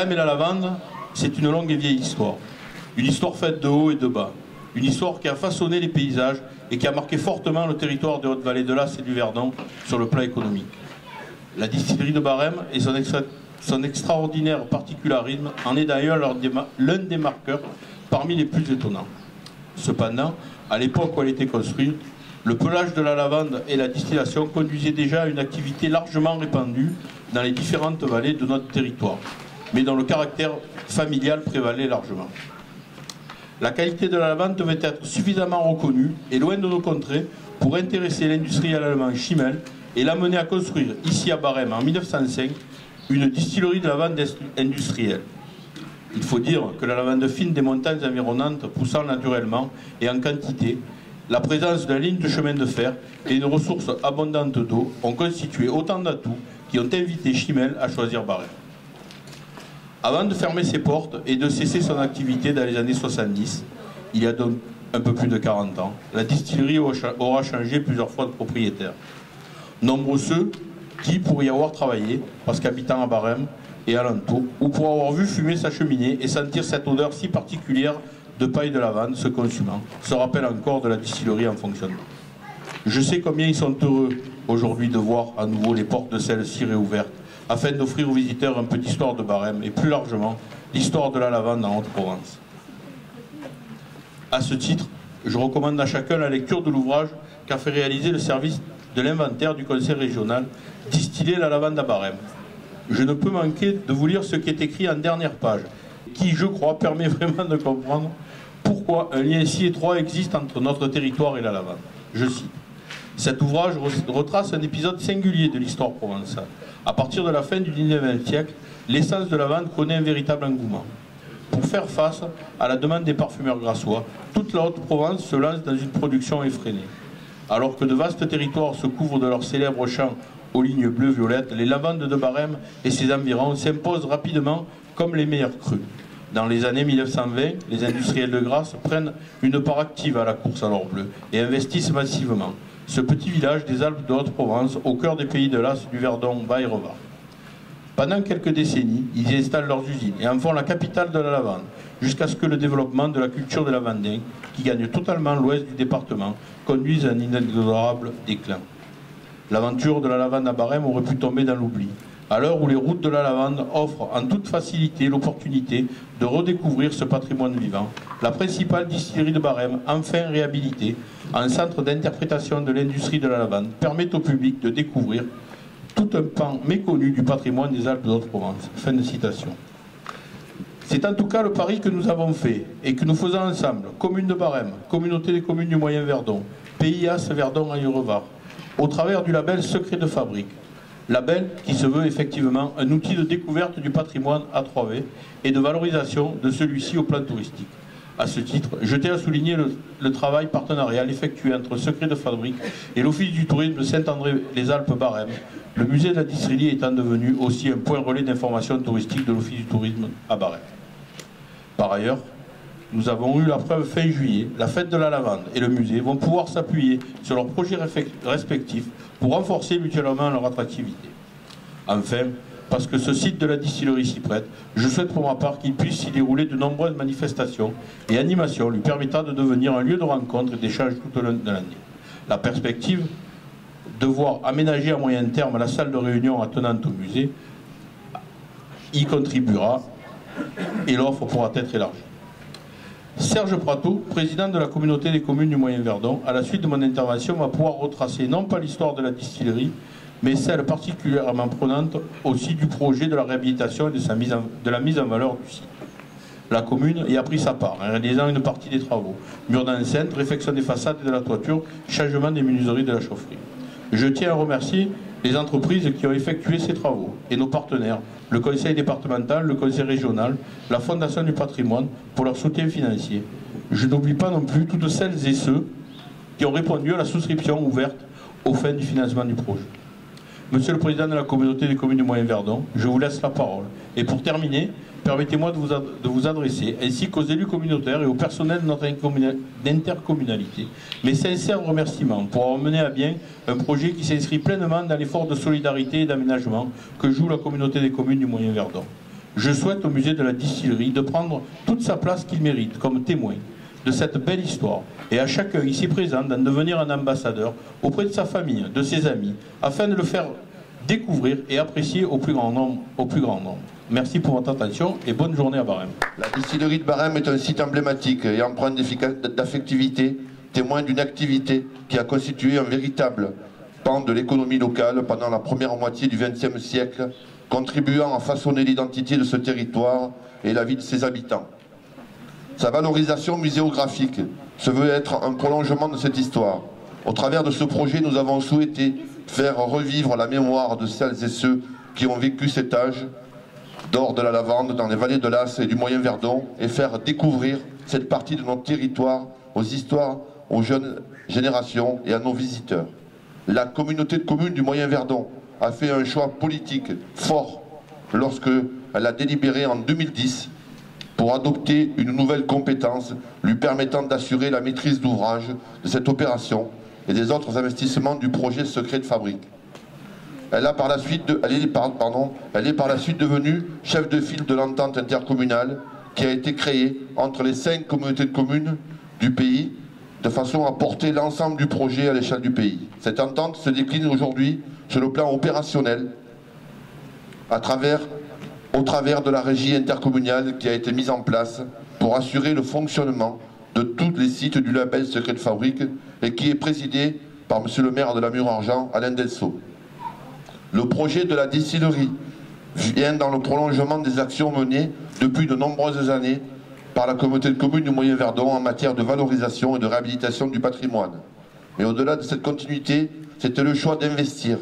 Barême et la lavande, c'est une longue et vieille histoire. Une histoire faite de haut et de bas. Une histoire qui a façonné les paysages et qui a marqué fortement le territoire des Hautes-Vallées de l'As et du Verdon sur le plan économique. La distillerie de Barême et son extraordinaire particularisme en est d'ailleurs l'un des marqueurs parmi les plus étonnants. Cependant, à l'époque où elle était construite, le pelage de la lavande et la distillation conduisaient déjà à une activité largement répandue dans les différentes vallées de notre territoire, mais dont le caractère familial prévalait largement. La qualité de la lavande devait être suffisamment reconnue et loin de nos contrées pour intéresser l'industriel allemand Schimmel et l'amener à construire ici à Barême en 1905 une distillerie de lavande industrielle. Il faut dire que la lavande fine des montagnes environnantes poussant naturellement et en quantité, la présence de la ligne de chemin de fer et une ressource abondante d'eau ont constitué autant d'atouts qui ont invité Schimmel à choisir Barême. Avant de fermer ses portes et de cesser son activité dans les années 70, il y a donc un peu plus de 40 ans, la distillerie aura changé plusieurs fois de propriétaire. Nombreux ceux qui, pour y avoir travaillé, parce qu'habitant à Barême et alentour, ou pour avoir vu fumer sa cheminée et sentir cette odeur si particulière de paille de lavande se consumant, se rappellent encore de la distillerie en fonctionnement. Je sais combien ils sont heureux aujourd'hui de voir à nouveau les portes de celle-ci réouvertes, afin d'offrir aux visiteurs un peu d'histoire de Barême et plus largement l'histoire de la lavande en Haute-Provence. À ce titre, je recommande à chacun la lecture de l'ouvrage qu'a fait réaliser le service de l'inventaire du conseil régional « Distiller la lavande à Barême ». Je ne peux manquer de vous lire ce qui est écrit en dernière page, qui, je crois, permet vraiment de comprendre pourquoi un lien si étroit existe entre notre territoire et la lavande. Je cite. Cet ouvrage retrace un épisode singulier de l'histoire provençale. À partir de la fin du XIXe siècle, l'essence de la lavande connaît un véritable engouement. Pour faire face à la demande des parfumeurs grassois, toute la Haute-Provence se lance dans une production effrénée. Alors que de vastes territoires se couvrent de leurs célèbres champs aux lignes bleu-violettes, les lavandes de Barême et ses environs s'imposent rapidement comme les meilleurs crus. Dans les années 1920, les industriels de Grasse prennent une part active à la course à l'or bleu et investissent massivement. Ce petit village des Alpes de Haute-Provence, au cœur des pays de l'As, du Verdon, bat et revard. Pendant quelques décennies, ils y installent leurs usines et en font la capitale de la lavande, jusqu'à ce que le développement de la culture de lavandin, qui gagne totalement l'ouest du département, conduise à un inexorable déclin. L'aventure de la lavande à Barême aurait pu tomber dans l'oubli, à l'heure où les routes de la lavande offrent en toute facilité l'opportunité de redécouvrir ce patrimoine vivant. La principale distillerie de Barême, enfin réhabilitée, en centre d'interprétation de l'industrie de la lavande, permet au public de découvrir tout un pan méconnu du patrimoine des Alpes de Haute-Provence. Fin de citation. C'est en tout cas le pari que nous avons fait et que nous faisons ensemble, commune de Barême, communauté des communes du Moyen Verdon, PIAS Verdon Aille-Revard, au travers du label Secret de Fabrique. Label qui se veut effectivement un outil de découverte du patrimoine A3V et de valorisation de celui-ci au plan touristique. À ce titre, je tiens à souligner le travail partenarial effectué entre Secret de Fabrique et l'Office du tourisme de Saint-André-les-Alpes-Barême, le musée de la distillerie étant devenu aussi un point relais d'information touristique de l'Office du tourisme à Barême. Par ailleurs, nous avons eu la preuve fin juillet, la fête de la lavande et le musée vont pouvoir s'appuyer sur leurs projets respectifs pour renforcer mutuellement leur attractivité. Enfin, parce que ce site de la distillerie s'y prête, je souhaite pour ma part qu'il puisse y dérouler de nombreuses manifestations et animations lui permettant de devenir un lieu de rencontre et d'échange tout au long de l'année. La perspective de voir aménager à moyen terme la salle de réunion attenante au musée y contribuera et l'offre pourra être élargie. Serge Prateau, président de la communauté des communes du Moyen Verdon, à la suite de mon intervention, va pouvoir retracer non pas l'histoire de la distillerie, mais celle particulièrement prenante aussi du projet de la réhabilitation et de la mise en valeur du site. La commune y a pris sa part en réalisant une partie des travaux, murs d'enceinte, réfection des façades et de la toiture, changement des menuiseries de la chaufferie. Je tiens à remercier les entreprises qui ont effectué ces travaux et nos partenaires, le conseil départemental, le conseil régional, la Fondation du patrimoine pour leur soutien financier. Je n'oublie pas non plus toutes celles et ceux qui ont répondu à la souscription ouverte aux fins du financement du projet. Monsieur le Président de la communauté des communes du Moyen Verdon, je vous laisse la parole. Et pour terminer, permettez-moi de vous adresser, ainsi qu'aux élus communautaires et au personnel de notre intercommunalité, mes sincères remerciements pour avoir mené à bien un projet qui s'inscrit pleinement dans l'effort de solidarité et d'aménagement que joue la communauté des communes du Moyen Verdon. Je souhaite au musée de la distillerie de prendre toute sa place qu'il mérite comme témoin de cette belle histoire et à chacun ici présent d'en devenir un ambassadeur auprès de sa famille, de ses amis, afin de le faire découvrir et apprécier au plus grand nombre. Merci pour votre attention et bonne journée à Barème. La distillerie de Barème est un site emblématique et empreint d'affectivité, témoin d'une activité qui a constitué un véritable pan de l'économie locale pendant la première moitié du XXe siècle, contribuant à façonner l'identité de ce territoire et la vie de ses habitants. Sa valorisation muséographique se veut être un prolongement de cette histoire. Au travers de ce projet, nous avons souhaité faire revivre la mémoire de celles et ceux qui ont vécu cet âge d'or de la lavande dans les vallées de l'Asse et du Moyen-Verdon et faire découvrir cette partie de notre territoire aux histoires, aux jeunes générations et à nos visiteurs. La communauté de communes du Moyen-Verdon a fait un choix politique fort lorsque elle a délibéré en 2010 pour adopter une nouvelle compétence lui permettant d'assurer la maîtrise d'ouvrage de cette opération et des autres investissements du projet Secret de Fabrique. Elle est par la suite devenue chef de file de l'entente intercommunale qui a été créée entre les 5 communautés de communes du pays de façon à porter l'ensemble du projet à l'échelle du pays. Cette entente se décline aujourd'hui sur le plan opérationnel au travers de la régie intercommunale qui a été mise en place pour assurer le fonctionnement de tous les sites du label Secret de Fabrique et qui est présidé par monsieur le maire de la Mure-Argent, Alain Delceau. Le projet de la distillerie vient dans le prolongement des actions menées depuis de nombreuses années par la communauté de communes du Moyen-Verdon en matière de valorisation et de réhabilitation du patrimoine. Mais au-delà de cette continuité, c'était le choix d'investir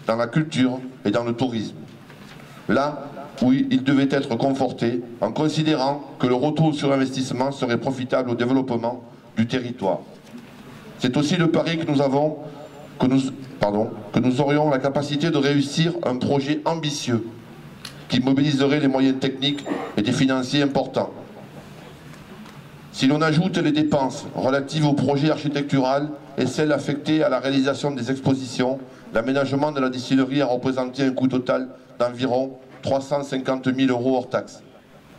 dans la culture et dans le tourisme. Là où il devait être conforté en considérant que le retour sur investissement serait profitable au développement du territoire. C'est aussi le pari que nous aurions la capacité de réussir un projet ambitieux qui mobiliserait les moyens techniques et des financiers importants. Si l'on ajoute les dépenses relatives au projet architectural et celles affectées à la réalisation des expositions, l'aménagement de la distillerie a représenté un coût total d'environ 350 000 € hors taxes.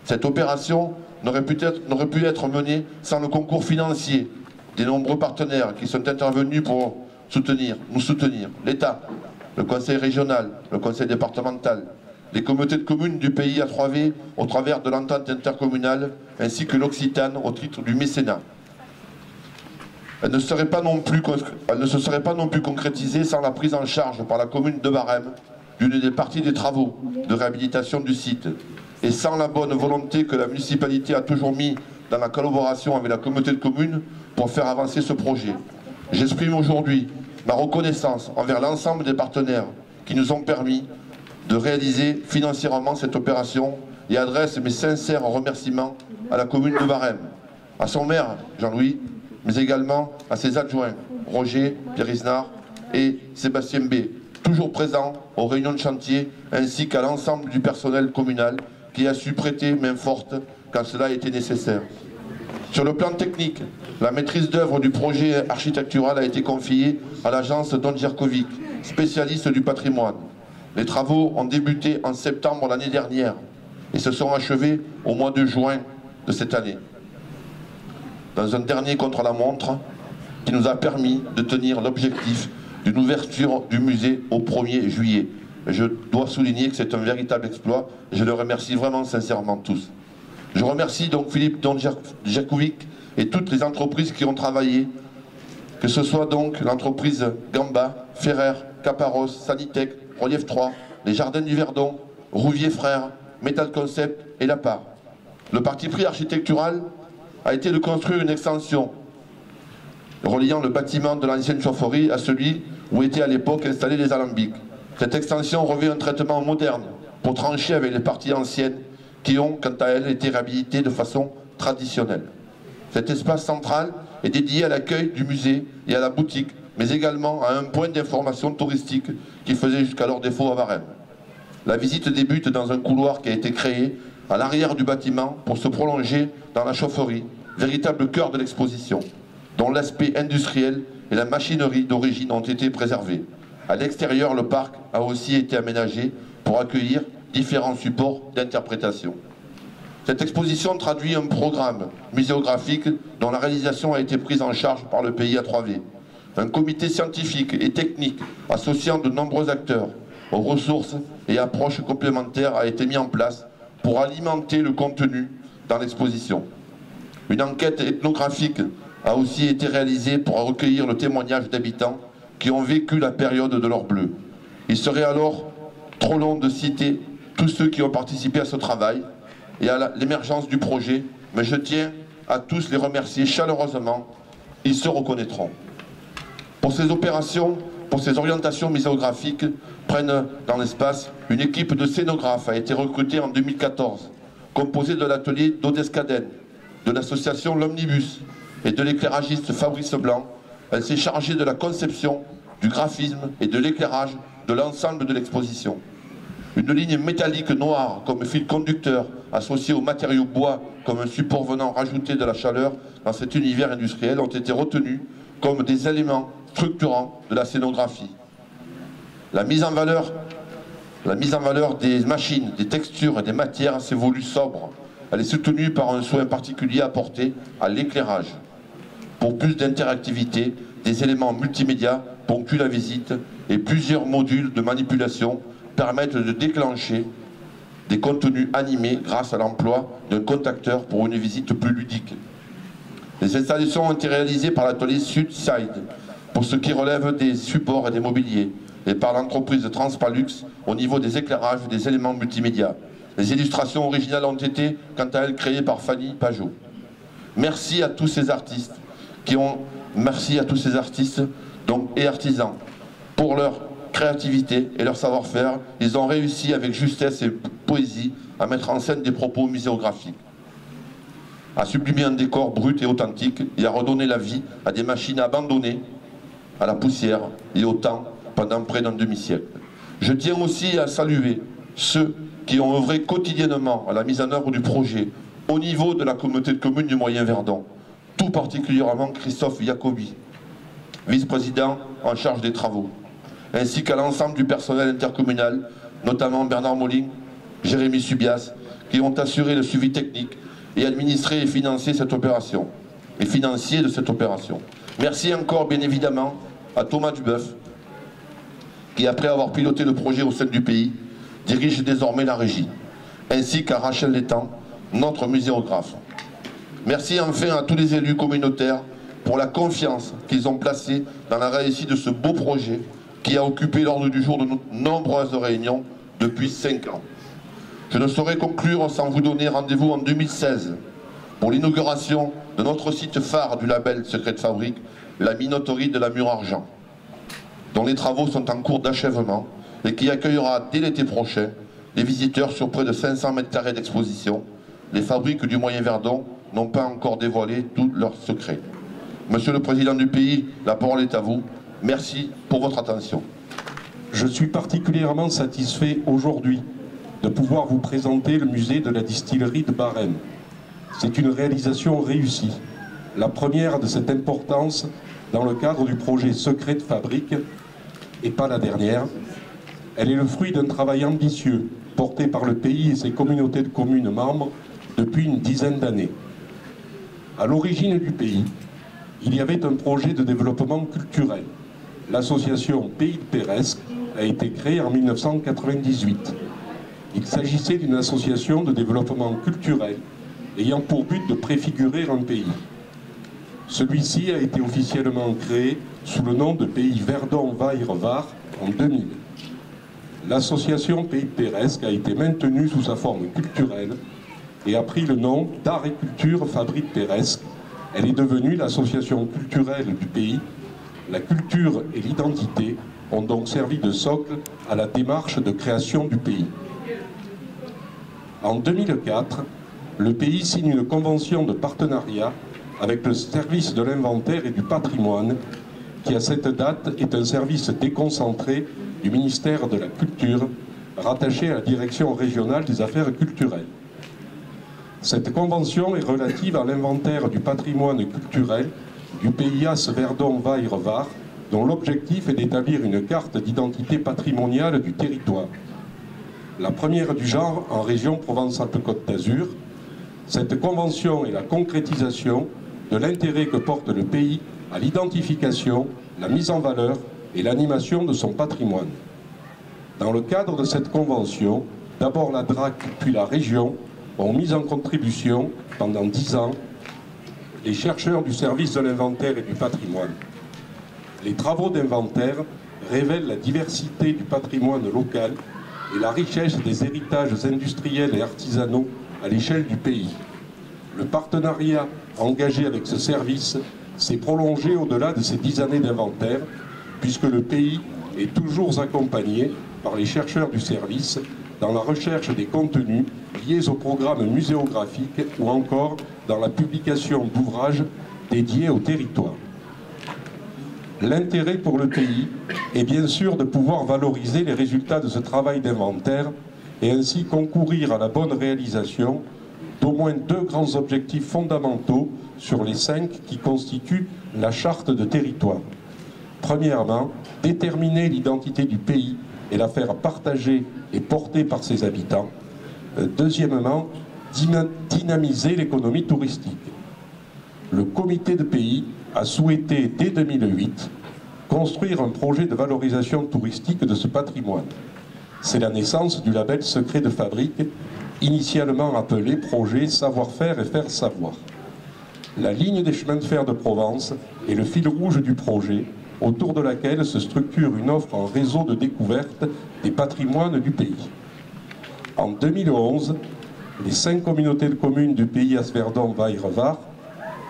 Cette opération n'aurait pu être menée sans le concours financier des nombreux partenaires qui sont intervenus pour nous soutenir. L'État, le Conseil régional, le Conseil départemental, les communautés de communes du pays à 3V au travers de l'entente intercommunale, ainsi que l'Occitane au titre du mécénat. Elle ne se serait pas non plus concrétisée sans la prise en charge par la commune de Barème d'une des parties des travaux de réhabilitation du site et sans la bonne volonté que la municipalité a toujours mis dans la collaboration avec la communauté de communes pour faire avancer ce projet. J'exprime aujourd'hui ma reconnaissance envers l'ensemble des partenaires qui nous ont permis de réaliser financièrement cette opération et adresse mes sincères remerciements à la commune de Barème, à son maire Jean-Louis, mais également à ses adjoints Roger, Pierre Isnard et Sébastien B, toujours présents aux réunions de chantier, ainsi qu'à l'ensemble du personnel communal qui a su prêter main forte quand cela a été nécessaire. Sur le plan technique, la maîtrise d'œuvre du projet architectural a été confiée à l'agence Don Jerkovic, spécialiste du patrimoine. Les travaux ont débuté en septembre l'année dernière et se sont achevés au mois de juin de cette année, dans un dernier contre-la-montre qui nous a permis de tenir l'objectif d'une ouverture du musée au 1er juillet. Je dois souligner que c'est un véritable exploit et je le remercie vraiment sincèrement tous. Je remercie donc Philippe Don Jerkovic et toutes les entreprises qui ont travaillé, que ce soit donc l'entreprise Gamba, Ferrer, Caparros, Sanitec, Relief 3, les Jardins du Verdon, Rouvier Frères, Metal Concept et La Part. Le parti pris architectural a été de construire une extension reliant le bâtiment de l'ancienne chaufferie à celui où étaient à l'époque installés les alambics. Cette extension revêt un traitement moderne pour trancher avec les parties anciennes qui ont, quant à elles, été réhabilitées de façon traditionnelle. Cet espace central est dédié à l'accueil du musée et à la boutique, mais également à un point d'information touristique qui faisait jusqu'alors défaut à Barème. La visite débute dans un couloir qui a été créé à l'arrière du bâtiment pour se prolonger dans la chaufferie, véritable cœur de l'exposition, dont l'aspect industriel et la machinerie d'origine ont été préservés. À l'extérieur, le parc a aussi été aménagé pour accueillir différents supports d'interprétation. Cette exposition traduit un programme muséographique dont la réalisation a été prise en charge par le pays A3V. Un comité scientifique et technique associant de nombreux acteurs aux ressources et approches complémentaires a été mis en place pour alimenter le contenu dans l'exposition. Une enquête ethnographique a aussi été réalisée pour recueillir le témoignage d'habitants qui ont vécu la période de l'or bleu. Il serait alors trop long de citer tous ceux qui ont participé à ce travail et à l'émergence du projet, mais je tiens à tous les remercier chaleureusement, ils se reconnaîtront. Pour ces opérations, pour ces orientations muséographiques prennent dans l'espace, une équipe de scénographes a été recrutée en 2014, composée de l'atelier d'Odescaden, de l'association L'Omnibus et de l'éclairagiste Fabrice Blanc. Elle s'est chargée de la conception, du graphisme et de l'éclairage de l'ensemble de l'exposition. Une ligne métallique noire comme fil conducteur associée au matériau bois comme un support venant rajouter de la chaleur dans cet univers industriel ont été retenus comme des éléments structurants de la scénographie. La mise en valeur des machines, des textures et des matières s'est voulue sobre. Elle est soutenue par un soin particulier apporté à l'éclairage. Pour plus d'interactivité, des éléments multimédia ponctuent la visite et plusieurs modules de manipulation permettent de déclencher des contenus animés grâce à l'emploi d'un contacteur pour une visite plus ludique. Les installations ont été réalisées par l'atelier Sudside pour ce qui relève des supports et des mobiliers et par l'entreprise Transpalux au niveau des éclairages et des éléments multimédia. Les illustrations originales ont été, quant à elles, créées par Fanny Pajot. Merci à tous ces artistes et artisans pour leur créativité et leur savoir-faire. Ils ont réussi avec justesse et poésie à mettre en scène des propos muséographiques, à sublimer un décor brut et authentique et à redonner la vie à des machines abandonnées à la poussière et au temps pendant près d'un demi-siècle. Je tiens aussi à saluer ceux qui ont œuvré quotidiennement à la mise en œuvre du projet au niveau de la communauté de communes du Moyen-Verdon, tout particulièrement Christophe Jacobi, vice-président en charge des travaux, ainsi qu'à l'ensemble du personnel intercommunal, notamment Bernard Molin, Jérémy Subias, qui ont assuré le suivi technique et administré et financé cette opération, et financier de cette opération. Merci encore bien évidemment à Thomas Duboeuf, qui après avoir piloté le projet au sein du pays, dirige désormais la régie, ainsi qu'à Rachel Létang, notre muséographe. Merci enfin à tous les élus communautaires pour la confiance qu'ils ont placée dans la réussite de ce beau projet qui a occupé l'ordre du jour de nos nombreuses réunions depuis 5 ans. Je ne saurais conclure sans vous donner rendez-vous en 2016 pour l'inauguration de notre site phare du label Secret de Fabrique, la minoterie de la Mure-Argent, dont les travaux sont en cours d'achèvement et qui accueillera dès l'été prochain des visiteurs sur près de 500 m² d'exposition. Les fabriques du Moyen-Verdon n'ont pas encore dévoilé tous leurs secrets. Monsieur le Président du pays, la parole est à vous. Merci pour votre attention. Je suis particulièrement satisfait aujourd'hui de pouvoir vous présenter le musée de la distillerie de Barème. C'est une réalisation réussie, la première de cette importance dans le cadre du projet Secret de Fabrique, et pas la dernière. Elle est le fruit d'un travail ambitieux porté par le pays et ses communautés de communes membres depuis une dizaine d'années. À l'origine du pays, il y avait un projet de développement culturel. L'association Pays de Peiresc a été créée en 1998. Il s'agissait d'une association de développement culturel ayant pour but de préfigurer un pays. Celui-ci a été officiellement créé sous le nom de Pays Verdon-Vaire-Var en 2000. L'association Pays de Peiresc a été maintenue sous sa forme culturelle et a pris le nom d'Art et Culture Fabrique Peiresc. Elle est devenue l'association culturelle du pays. La culture et l'identité ont donc servi de socle à la démarche de création du pays. En 2004, le pays signe une convention de partenariat avec le service de l'inventaire et du patrimoine, qui à cette date est un service déconcentré du ministère de la Culture, rattaché à la direction régionale des affaires culturelles. Cette convention est relative à l'inventaire du patrimoine culturel du PIAS Verdon-Vaire-Var, dont l'objectif est d'établir une carte d'identité patrimoniale du territoire. la première du genre en région Provence-Alpes-Côte d'Azur. Cette convention est la concrétisation de l'intérêt que porte le pays à l'identification, la mise en valeur et l'animation de son patrimoine. Dans le cadre de cette convention, d'abord la DRAC puis la région ont mis en contribution pendant 10 ans les chercheurs du service de l'inventaire et du patrimoine. Les travaux d'inventaire révèlent la diversité du patrimoine local et la richesse des héritages industriels et artisanaux à l'échelle du pays. Le partenariat engagé avec ce service s'est prolongé au-delà de ces 10 années d'inventaire, puisque le pays est toujours accompagné par les chercheurs du service dans la recherche des contenus liés au programme muséographique ou encore dans la publication d'ouvrages dédiés au territoire. L'intérêt pour le pays est bien sûr de pouvoir valoriser les résultats de ce travail d'inventaire et ainsi concourir à la bonne réalisation d'au moins 2 grands objectifs fondamentaux sur les 5 qui constituent la charte de territoire. Premièrement, déterminer l'identité du pays et la faire partager et porter par ses habitants. Deuxièmement, dynamiser l'économie touristique. Le comité de pays a souhaité, dès 2008, construire un projet de valorisation touristique de ce patrimoine. C'est la naissance du label Secret de Fabrique, initialement appelé Projet Savoir-faire et faire savoir. La ligne des chemins de fer de Provence est le fil rouge du projet, autour de laquelle se structure une offre en réseau de découverte des patrimoines du pays. En 2011, les 5 communautés de communes du pays Asverdon-Vaire-Var,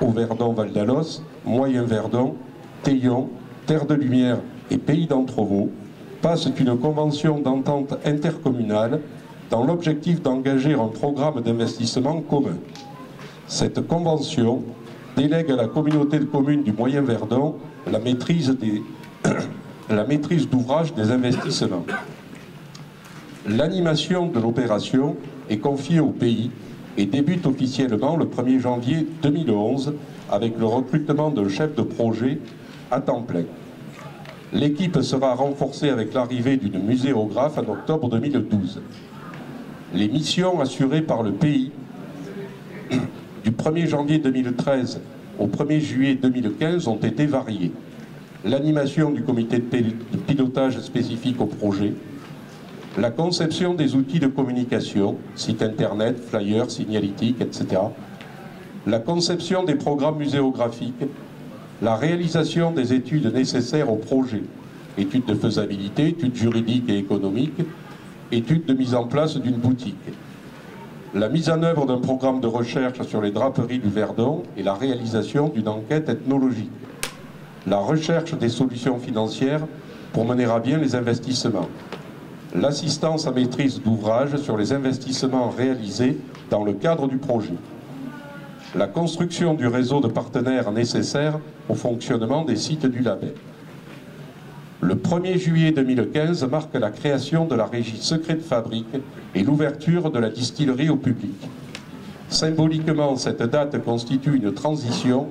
Haut-Verdon-Val d'Alos, Moyen-Verdon, Théillon, Terre de Lumière et Pays d'Entrevaux passent une convention d'entente intercommunale dans l'objectif d'engager un programme d'investissement commun. Cette convention délègue à la communauté de communes du Moyen-Verdon la maîtrise d'ouvrage des investissements. L'animation de l'opération est confiée au pays et débute officiellement le 1er janvier 2011 avec le recrutement d'un chef de projet à temps plein. L'équipe sera renforcée avec l'arrivée d'une muséographe en octobre 2012. Les missions assurées par le pays du 1er janvier 2013 au 1er juillet 2015 ont été variées. L'animation du comité de pilotage spécifique au projet, la conception des outils de communication, site internet, flyers, signalétique, etc. La conception des programmes muséographiques, la réalisation des études nécessaires au projet, études de faisabilité, études juridiques et économiques, études de mise en place d'une boutique, la mise en œuvre d'un programme de recherche sur les draperies du Verdon et la réalisation d'une enquête ethnologique, la recherche des solutions financières pour mener à bien les investissements, l'assistance à maîtrise d'ouvrage sur les investissements réalisés dans le cadre du projet, la construction du réseau de partenaires nécessaires au fonctionnement des sites du label. Le 1er juillet 2015 marque la création de la régie Secret de Fabrique et l'ouverture de la distillerie au public. Symboliquement, cette date constitue une transition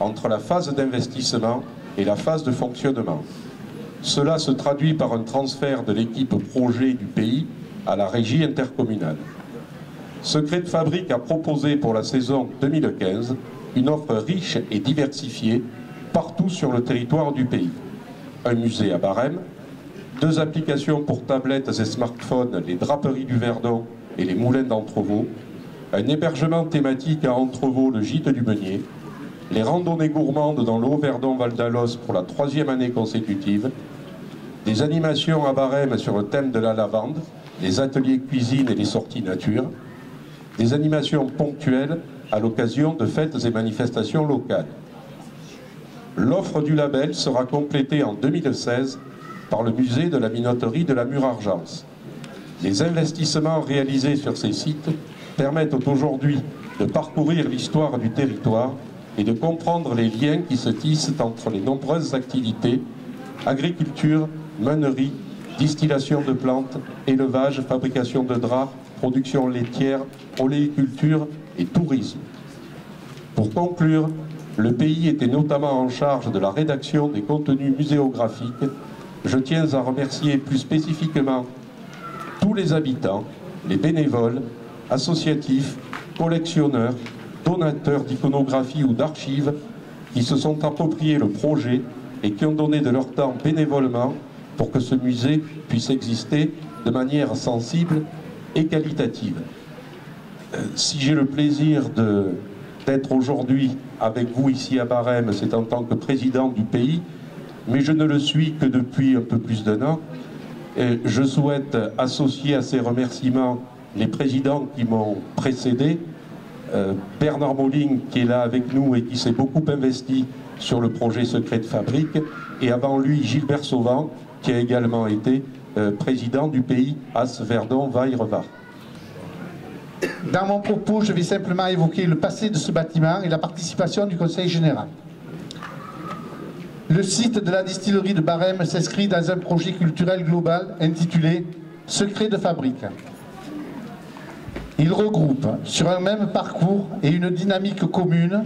entre la phase d'investissement et la phase de fonctionnement. Cela se traduit par un transfert de l'équipe projet du pays à la régie intercommunale. Secret de Fabrique a proposé pour la saison 2015 une offre riche et diversifiée partout sur le territoire du pays. Un musée à Barème, 2 applications pour tablettes et smartphones, les draperies du Verdon et les moulins d'Entrevaux, un hébergement thématique à Entrevaux, le gîte du Meunier, les randonnées gourmandes dans le Haut-Verdon-Val d'Alos pour la 3e année consécutive, des animations à Barème sur le thème de la lavande, les ateliers cuisine et les sorties nature, des animations ponctuelles à l'occasion de fêtes et manifestations locales. L'offre du label sera complétée en 2016 par le musée de la minoterie de la Mure-Argence. Les investissements réalisés sur ces sites permettent aujourd'hui de parcourir l'histoire du territoire et de comprendre les liens qui se tissent entre les nombreuses activités, agriculture, meunerie, distillation de plantes, élevage, fabrication de draps, production laitière, oléiculture et tourisme. Pour conclure, le pays était notamment en charge de la rédaction des contenus muséographiques. Je tiens à remercier plus spécifiquement tous tous les habitants, les bénévoles, associatifs, collectionneurs, donateurs d'iconographie ou d'archives qui se sont appropriés le projet et qui ont donné de leur temps bénévolement pour que ce musée puisse exister de manière sensible et qualitative. Si j'ai le plaisir d'être aujourd'hui avec vous ici à Barème, c'est en tant que président du pays, mais je ne le suis que depuis un peu plus d'1 an. Et je souhaite associer à ces remerciements les présidents qui m'ont précédé, Bernard Molling qui est là avec nous et qui s'est beaucoup investi sur le projet Secret de Fabrique, et avant lui Gilbert Sauvant qui a également été président du pays As-Verdon-Vaille-Revard. Dans mon propos, je vais simplement évoquer le passé de ce bâtiment et la participation du Conseil général. Le site de la distillerie de Barème s'inscrit dans un projet culturel global intitulé « Secret de fabrique ». Il regroupe sur un même parcours et une dynamique commune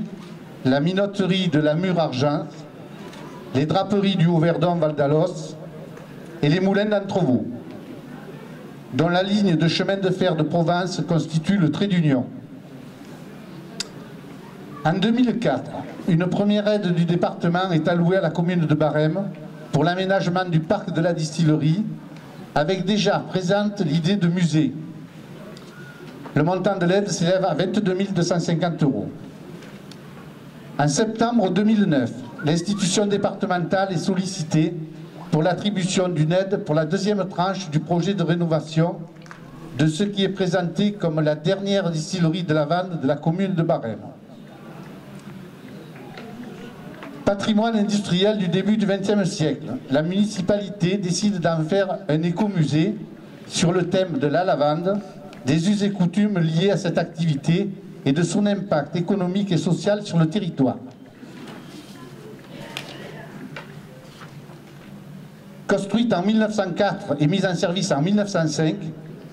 la minoterie de la Mure-Argent, les draperies du Haut-Verdon-Val d'Alos et les moulins d'Entrevaux, dont la ligne de chemin de fer de Provence constitue le trait d'union. En 2004, une première aide du département est allouée à la commune de Barème pour l'aménagement du parc de la distillerie, avec déjà présente l'idée de musée. Le montant de l'aide s'élève à 22 250 €. En septembre 2009, l'institution départementale est sollicitée pour l'attribution d'une aide pour la deuxième tranche du projet de rénovation de ce qui est présenté comme la dernière distillerie de lavande de la commune de Barème. Patrimoine industriel du début du XXe siècle, la municipalité décide d'en faire un écomusée sur le thème de la lavande, des us et coutumes liés à cette activité et de son impact économique et social sur le territoire. Construite en 1904 et mise en service en 1905,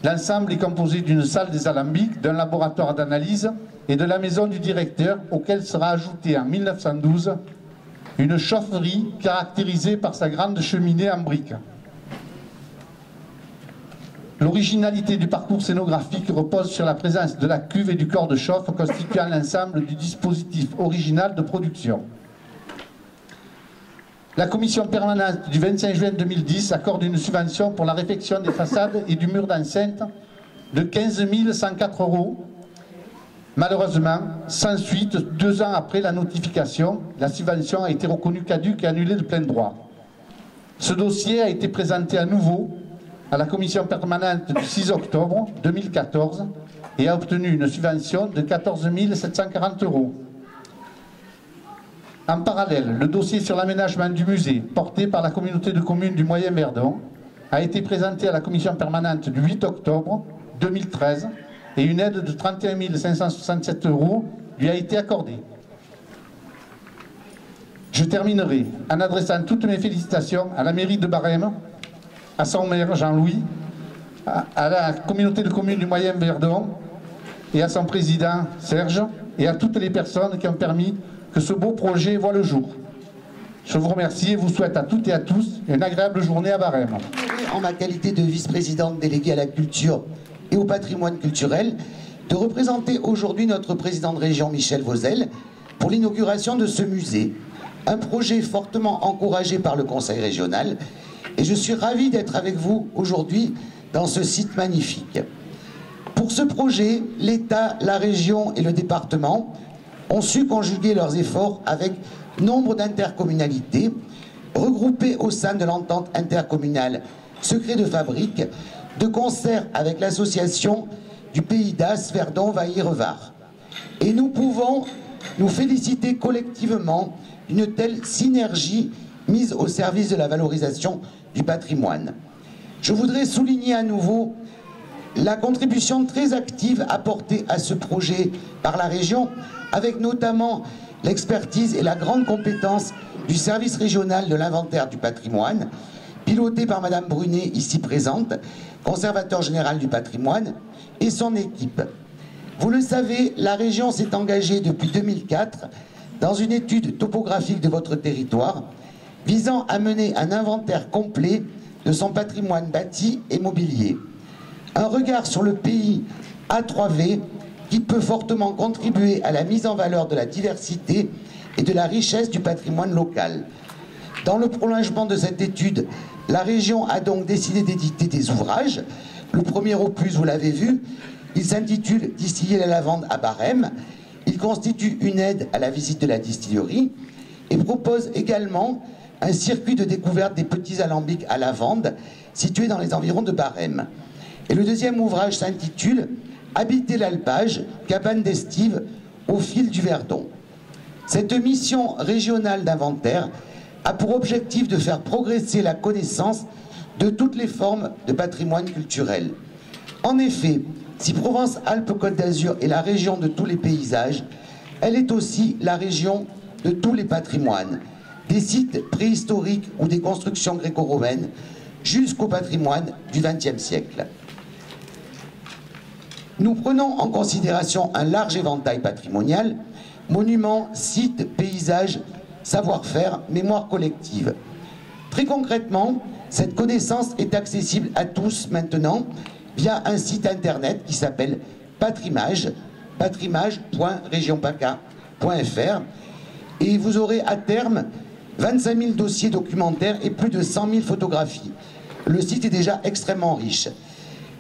l'ensemble est composé d'une salle des alambics, d'un laboratoire d'analyse et de la maison du directeur, auquel sera ajoutée en 1912 une chaufferie caractérisée par sa grande cheminée en briques. L'originalité du parcours scénographique repose sur la présence de la cuve et du corps de chauffe constituant l'ensemble du dispositif original de production. La commission permanente du 25 juin 2010 accorde une subvention pour la réfection des façades et du mur d'enceinte de 15 104 €. Malheureusement, sans suite, 2 ans après la notification, la subvention a été reconnue caduque et annulée de plein droit. Ce dossier a été présenté à nouveau à la commission permanente du 6 octobre 2014 et a obtenu une subvention de 14 740 €. En parallèle, le dossier sur l'aménagement du musée, porté par la communauté de communes du Moyen-Verdon, a été présenté à la commission permanente du 8 octobre 2013 et une aide de 31 567 € lui a été accordée. Je terminerai en adressant toutes mes félicitations à la mairie de Barème, à son maire Jean-Louis, à la communauté de communes du Moyen-Verdon et à son président Serge, et à toutes les personnes qui ont permis que ce beau projet voit le jour. Je vous remercie et vous souhaite à toutes et à tous une agréable journée à Barème. En ma qualité de vice-présidente déléguée à la culture et au patrimoine culturel, de représenter aujourd'hui notre président de région Michel Vauzel pour l'inauguration de ce musée, un projet fortement encouragé par le Conseil régional, et je suis ravi d'être avec vous aujourd'hui dans ce site magnifique. Pour ce projet, l'État, la région et le département ont su conjuguer leurs efforts avec nombre d'intercommunalités regroupées au sein de l'entente intercommunale Secret de Fabrique, de concert avec l'association du Pays d'As-Verdon-Vaille-Revard. Et nous pouvons nous féliciter collectivement d'une telle synergie mise au service de la valorisation du patrimoine. Je voudrais souligner à nouveau la contribution très active apportée à ce projet par la région, avec notamment l'expertise et la grande compétence du service régional de l'inventaire du patrimoine, piloté par Madame Brunet, ici présente, conservateur général du patrimoine, et son équipe. Vous le savez, la région s'est engagée depuis 2004 dans une étude topographique de votre territoire, visant à mener un inventaire complet de son patrimoine bâti et mobilier. Un regard sur le pays A3V qui peut fortement contribuer à la mise en valeur de la diversité et de la richesse du patrimoine local. Dans le prolongement de cette étude, la région a donc décidé d'éditer des ouvrages. Le premier opus, vous l'avez vu, il s'intitule « Distiller la lavande à Barème ». Il constitue une aide à la visite de la distillerie et propose également un circuit de découverte des petits alambics à lavande situés dans les environs de Barème. Et le deuxième ouvrage s'intitule « Habiter l'alpage, cabane d'estive au fil du Verdon ». Cette mission régionale d'inventaire a pour objectif de faire progresser la connaissance de toutes les formes de patrimoine culturel. En effet, si Provence-Alpes-Côte d'Azur est la région de tous les paysages, elle est aussi la région de tous les patrimoines, des sites préhistoriques ou des constructions gréco-romaines, jusqu'au patrimoine du XXe siècle. Nous prenons en considération un large éventail patrimonial, monuments, sites, paysages, savoir-faire, mémoire collective. Très concrètement, cette connaissance est accessible à tous maintenant via un site internet qui s'appelle Patrimage, patrimage.regionpaca.fr, et vous aurez à terme 25 000 dossiers documentaires et plus de 100 000 photographies. Le site est déjà extrêmement riche.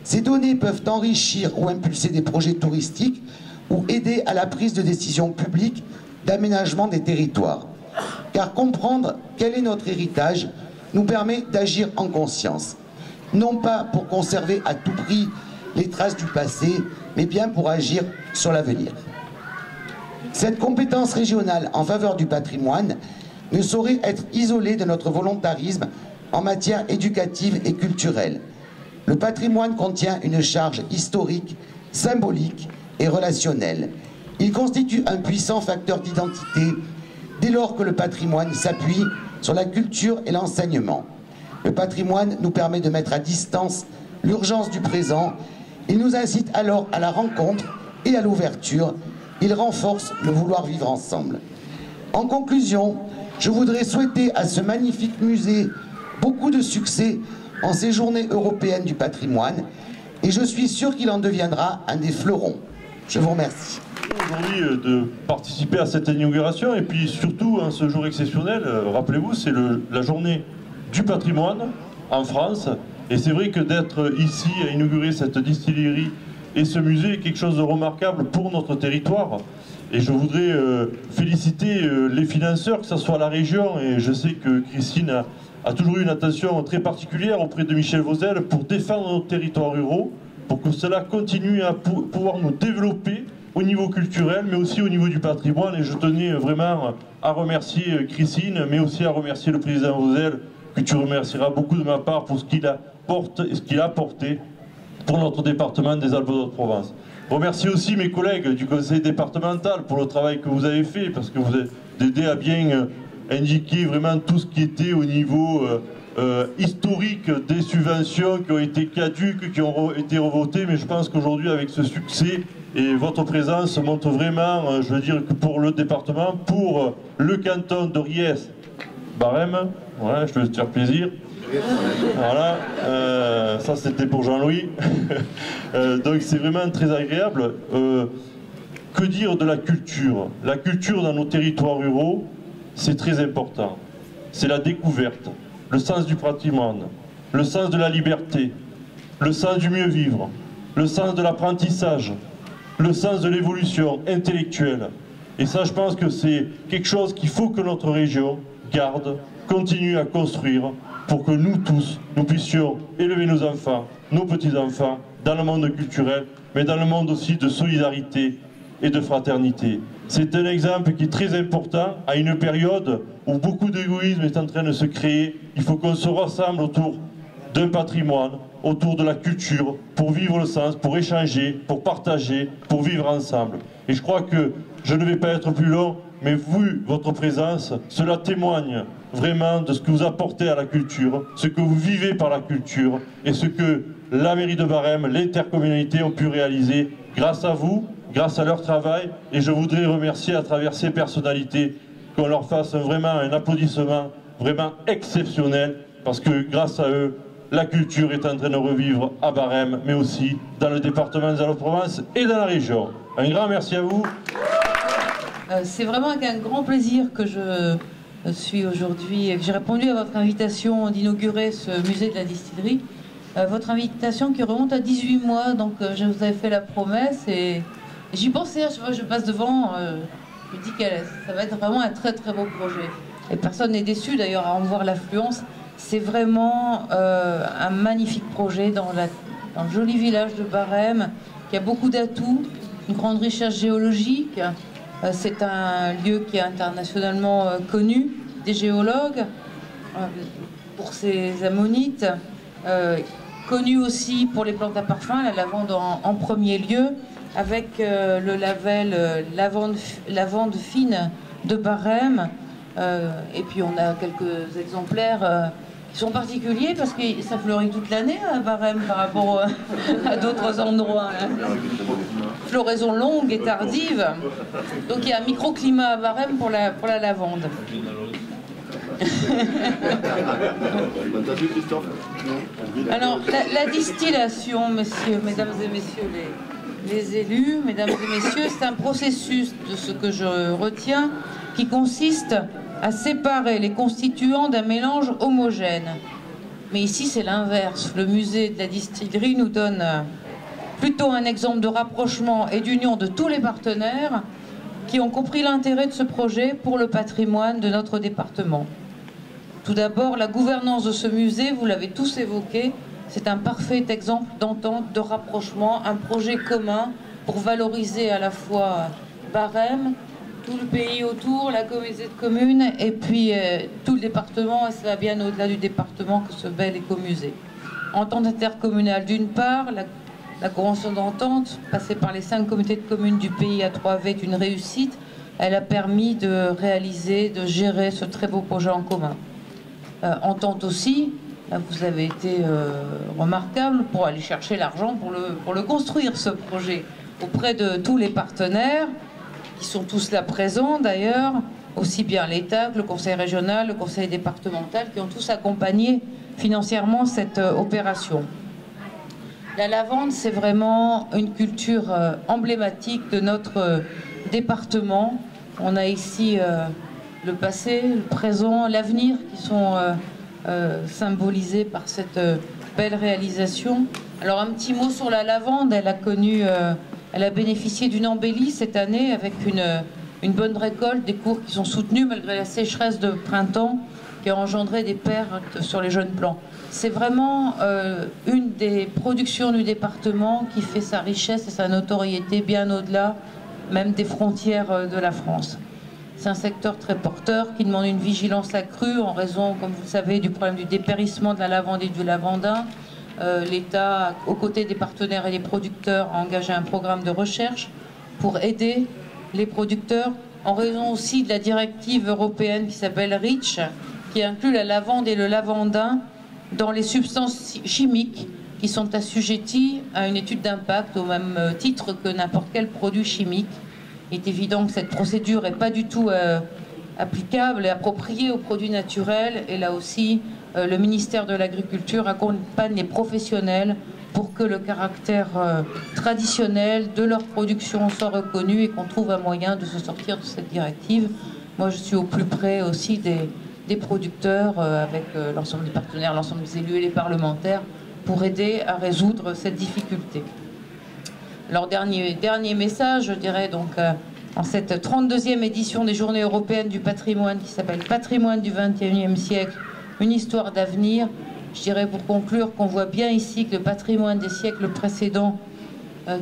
Ces données peuvent enrichir ou impulser des projets touristiques ou aider à la prise de décisions publiques d'aménagement des territoires. Car comprendre quel est notre héritage nous permet d'agir en conscience. Non pas pour conserver à tout prix les traces du passé, mais bien pour agir sur l'avenir. Cette compétence régionale en faveur du patrimoine ne saurait être isolée de notre volontarisme en matière éducative et culturelle. Le patrimoine contient une charge historique, symbolique et relationnelle. Il constitue un puissant facteur d'identité dès lors que le patrimoine s'appuie sur la culture et l'enseignement. Le patrimoine nous permet de mettre à distance l'urgence du présent. Il nous incite alors à la rencontre et à l'ouverture. Il renforce le vouloir vivre ensemble. En conclusion, je voudrais souhaiter à ce magnifique musée beaucoup de succès en ces journées européennes du patrimoine et je suis sûr qu'il en deviendra un des fleurons. Je vous remercie. Aujourd'hui de participer à cette inauguration et puis surtout en ce jour exceptionnel, rappelez-vous, c'est la journée du patrimoine en France et c'est vrai que d'être ici à inaugurer cette distillerie et ce musée est quelque chose de remarquable pour notre territoire et je voudrais féliciter les financeurs, que ce soit la région, et je sais que Christine a toujours eu une attention très particulière auprès de Michel Vauzel pour défendre nos territoires ruraux, pour que cela continue à pouvoir nous développer au niveau culturel, mais aussi au niveau du patrimoine. Et je tenais vraiment à remercier Christine, mais aussi à remercier le président Vauzel, que tu remercieras beaucoup de ma part pour ce qu'il apporte et ce qu'il a apporté pour notre département des Alpes-de-Haute-Provence. Remercier aussi mes collègues du conseil départemental pour le travail que vous avez fait, parce que vous avez aidé à bien indiquer vraiment tout ce qui était au niveau historique des subventions qui ont été caduques, qui ont été revotées, mais je pense qu'aujourd'hui avec ce succès et votre présence montre vraiment, je veux dire que pour le département, pour le canton de Riez, Barème, voilà, je te laisse te faire plaisir. Voilà, ça c'était pour Jean-Louis. Donc c'est vraiment très agréable. Que dire de la culture? La culture dans nos territoires ruraux, c'est très important. C'est la découverte, le sens du patrimoine, le sens de la liberté, le sens du mieux vivre, le sens de l'apprentissage, le sens de l'évolution intellectuelle. Et ça, je pense que c'est quelque chose qu'il faut que notre région garde, continue à construire pour que nous tous, nous puissions élever nos enfants, nos petits-enfants, dans le monde culturel, mais dans le monde aussi de solidarité et de fraternité. C'est un exemple qui est très important à une période où beaucoup d'égoïsme est en train de se créer. Il faut qu'on se rassemble autour d'un patrimoine, autour de la culture, pour vivre le sens, pour échanger, pour partager, pour vivre ensemble. Et je crois que je ne vais pas être plus long, mais vu votre présence, cela témoigne vraiment de ce que vous apportez à la culture, ce que vous vivez par la culture et ce que la mairie de Barème, l'intercommunalité ont pu réaliser grâce à vous, grâce à leur travail. Et je voudrais remercier à travers ces personnalités qu'on leur fasse vraiment un applaudissement vraiment exceptionnel parce que grâce à eux, la culture est en train de revivre à Barème, mais aussi dans le département des Alpes-de-Haute-Provence et dans la région. Un grand merci à vous. C'est vraiment avec un grand plaisir que je suis aujourd'hui, que j'ai répondu à votre invitation d'inaugurer ce musée de la distillerie. Votre invitation qui remonte à 18 mois, donc je vous avais fait la promesse et j'y pensais, à chaque fois que je passe devant, je me dis que ça va être vraiment un très très beau projet. Et personne n'est déçu d'ailleurs à en voir l'affluence. C'est vraiment un magnifique projet dans le joli village de Barème, qui a beaucoup d'atouts, une grande richesse géologique. C'est un lieu qui est internationalement connu des géologues pour ses ammonites, connu aussi pour les plantes à parfum, la lavande en premier lieu, avec le label lavande fine de Barème. Et puis on a quelques exemplaires qui sont particuliers parce que ça fleurit toute l'année à Barème par rapport à d'autres endroits. Floraison longue et tardive. Donc il y a un microclimat à Barème pour la lavande. Alors la distillation, mesdames et messieurs les élus, mesdames et messieurs, c'est un processus de ce que je retiens qui consiste à séparer les constituants d'un mélange homogène. Mais ici, c'est l'inverse. Le musée de la distillerie nous donne plutôt un exemple de rapprochement et d'union de tous les partenaires qui ont compris l'intérêt de ce projet pour le patrimoine de notre département. Tout d'abord, la gouvernance de ce musée, vous l'avez tous évoqué, c'est un parfait exemple d'entente, de rapprochement, un projet commun pour valoriser à la fois Barème, tout le pays autour, la communauté de communes et puis tout le département, et ça va bien au-delà du département que ce bel écomusée. Entente intercommunale d'une part, la convention d'entente passée par les 5 communautés de communes du pays à 3V est une réussite. Elle a permis de réaliser, de gérer ce très beau projet en commun. Entente aussi, vous avez été remarquable pour aller chercher l'argent pour le construire ce projet auprès de tous les partenaires qui sont tous là présents d'ailleurs, aussi bien l'État que le conseil régional, le conseil départemental, qui ont tous accompagné financièrement cette opération. La lavande, c'est vraiment une culture emblématique de notre département. On a ici le passé, le présent, l'avenir qui sont symbolisés par cette belle réalisation. Alors un petit mot sur la lavande, elle a bénéficié d'une embellie cette année avec une bonne récolte, des cours qui sont soutenus malgré la sécheresse de printemps qui a engendré des pertes sur les jeunes plants. C'est vraiment une des productions du département qui fait sa richesse et sa notoriété bien au-delà même des frontières de la France. C'est un secteur très porteur qui demande une vigilance accrue en raison, comme vous le savez, du problème du dépérissement de la lavande et du lavandin. L'État, aux côtés des partenaires et des producteurs, a engagé un programme de recherche pour aider les producteurs, en raison aussi de la directive européenne qui s'appelle REACH, qui inclut la lavande et le lavandin dans les substances chimiques qui sont assujetties à une étude d'impact au même titre que n'importe quel produit chimique. Il est évident que cette procédure n'est pas du tout applicable et appropriée aux produits naturels. Et là aussi, le ministère de l'Agriculture accompagne les professionnels pour que le caractère traditionnel de leur production soit reconnu et qu'on trouve un moyen de se sortir de cette directive. Moi, je suis au plus près aussi des producteurs avec l'ensemble des partenaires, l'ensemble des élus et les parlementaires pour aider à résoudre cette difficulté. Alors, dernier message, je dirais donc, en cette 32e édition des Journées européennes du patrimoine qui s'appelle Patrimoine du XXIe siècle, une histoire d'avenir. Je dirais pour conclure qu'on voit bien ici que le patrimoine des siècles précédents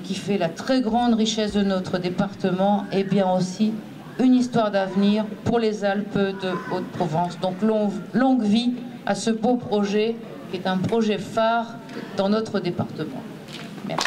qui fait la très grande richesse de notre département est bien aussi une histoire d'avenir pour les Alpes de Haute-Provence. Donc longue vie à ce beau projet qui est un projet phare dans notre département. Merci.